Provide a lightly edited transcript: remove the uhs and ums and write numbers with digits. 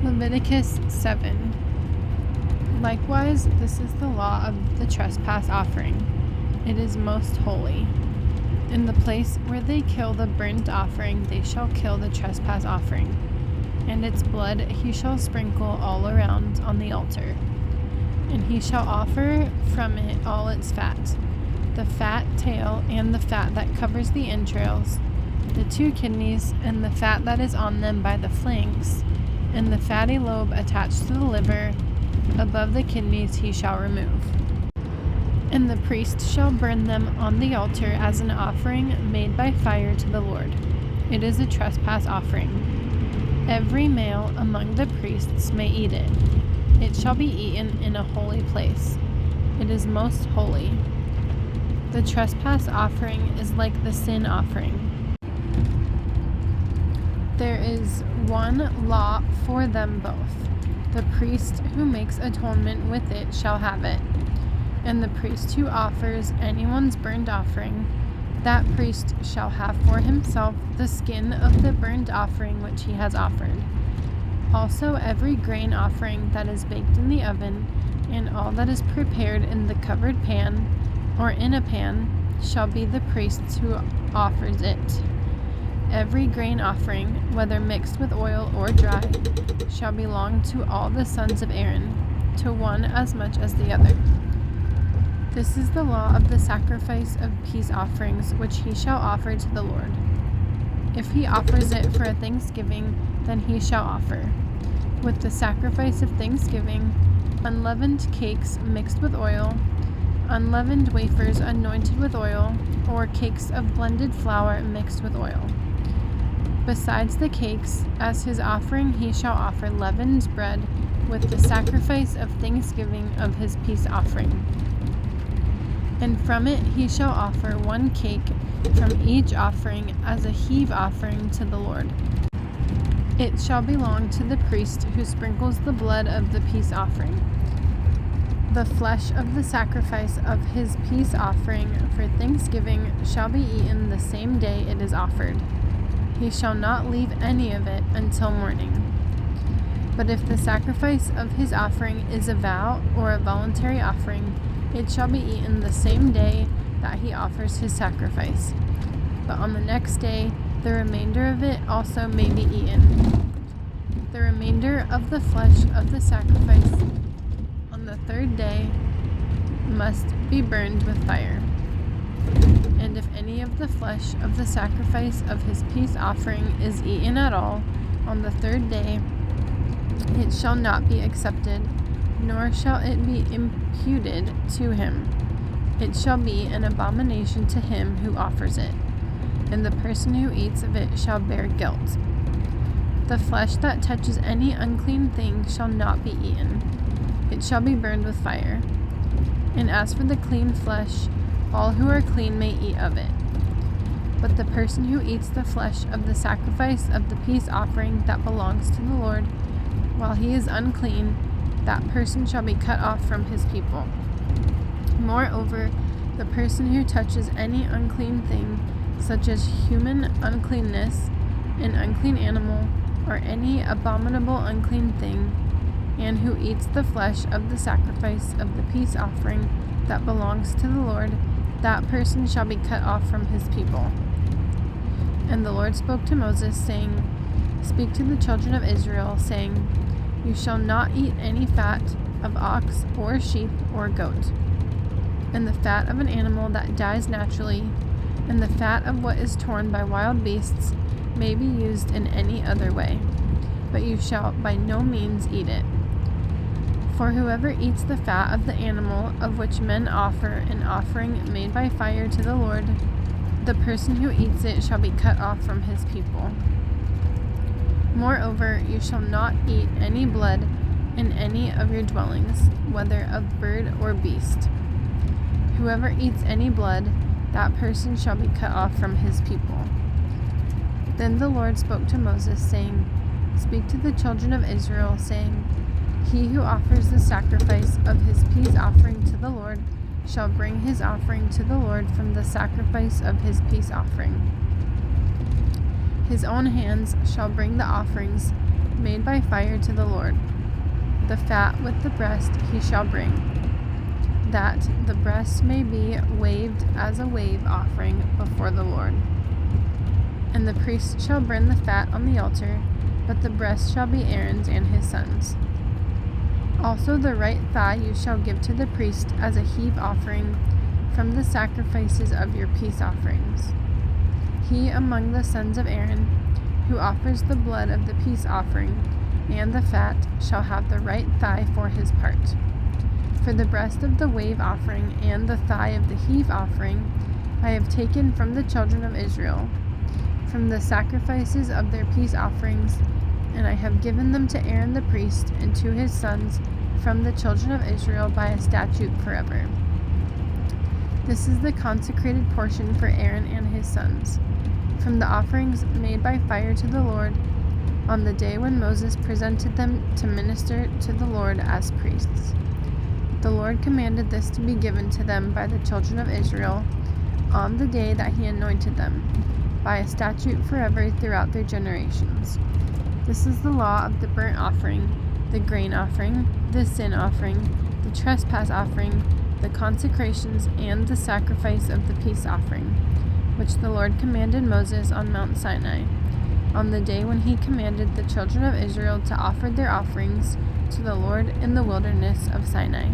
Leviticus 7. Likewise, this is the law of the trespass offering. It is most holy. In the place where they kill the burnt offering, they shall kill the trespass offering, and its blood he shall sprinkle all around on the altar. And he shall offer from it all its fat, the fat tail and the fat that covers the entrails, the 2 kidneys, and the fat that is on them by the flanks, and the fatty lobe attached to the liver. Above the kidneys he shall remove. And the priest shall burn them on the altar as an offering made by fire to the Lord. It is a trespass offering. Every male among the priests may eat it. It shall be eaten in a holy place. It is most holy. The trespass offering is like the sin offering. There is one law for them both. The priest who makes atonement with it shall have it. And the priest who offers anyone's burnt offering, that priest shall have for himself the skin of the burnt offering which he has offered. Also every grain offering that is baked in the oven, and all that is prepared in the covered pan, or in a pan, shall be the priest's who offers it. Every grain offering, whether mixed with oil or dry, shall belong to all the sons of Aaron, to one as much as the other. This is the law of the sacrifice of peace offerings which he shall offer to the Lord. If he offers it for a thanksgiving, then he shall offer, with the sacrifice of thanksgiving, unleavened cakes mixed with oil, unleavened wafers anointed with oil, or cakes of blended flour mixed with oil. Besides the cakes, as his offering he shall offer leavened bread with the sacrifice of thanksgiving of his peace offering. And from it he shall offer 1 cake from each offering as a heave offering to the Lord. It shall belong to the priest who sprinkles the blood of the peace offering. The flesh of the sacrifice of his peace offering for thanksgiving shall be eaten the same day it is offered. He shall not leave any of it until morning. But if the sacrifice of his offering is a vow or a voluntary offering, it shall be eaten the same day that he offers his sacrifice. But on the next day, the remainder of it also may be eaten. The remainder of the flesh of the sacrifice on the 3rd day must be burned with fire. And if any of the flesh of the sacrifice of his peace offering is eaten at all on the 3rd day, it shall not be accepted, nor shall it be imputed to him. It shall be an abomination to him who offers it, and the person who eats of it shall bear guilt. The flesh that touches any unclean thing shall not be eaten. It shall be burned with fire. And as for the clean flesh, all who are clean may eat of it. But the person who eats the flesh of the sacrifice of the peace offering that belongs to the Lord, while he is unclean, that person shall be cut off from his people. Moreover, the person who touches any unclean thing, such as human uncleanness, an unclean animal, or any abominable unclean thing, and who eats the flesh of the sacrifice of the peace offering that belongs to the Lord, that person shall be cut off from his people. And the Lord spoke to Moses, saying, Speak to the children of Israel, saying, You shall not eat any fat of ox or sheep or goat, and the fat of an animal that dies naturally, and the fat of what is torn by wild beasts may be used in any other way, but you shall by no means eat it. For whoever eats the fat of the animal of which men offer an offering made by fire to the Lord, the person who eats it shall be cut off from his people. Moreover, you shall not eat any blood in any of your dwellings, whether of bird or beast. Whoever eats any blood, that person shall be cut off from his people. Then the Lord spoke to Moses, saying, Speak to the children of Israel, saying, He who offers the sacrifice of his peace offering to the Lord shall bring his offering to the Lord from the sacrifice of his peace offering. His own hands shall bring the offerings, made by fire to the Lord. The fat with the breast he shall bring, that the breast may be waved as a wave offering before the Lord. And the priest shall burn the fat on the altar, but the breast shall be Aaron's and his sons'. Also the right thigh you shall give to the priest as a heave offering from the sacrifices of your peace offerings. He among the sons of Aaron, who offers the blood of the peace offering and the fat, shall have the right thigh for his part. For the breast of the wave offering and the thigh of the heave offering I have taken from the children of Israel, from the sacrifices of their peace offerings, and I have given them to Aaron the priest and to his sons from the children of Israel by a statute forever. This is the consecrated portion for Aaron and his sons, from the offerings made by fire to the Lord, on the day when Moses presented them to minister to the Lord as priests. The Lord commanded this to be given to them by the children of Israel on the day that he anointed them, by a statute forever throughout their generations. This is the law of the burnt offering, the grain offering, the sin offering, the trespass offering, the consecrations, and the sacrifice of the peace offering, which the Lord commanded Moses on Mount Sinai, on the day when he commanded the children of Israel to offer their offerings to the Lord in the wilderness of Sinai.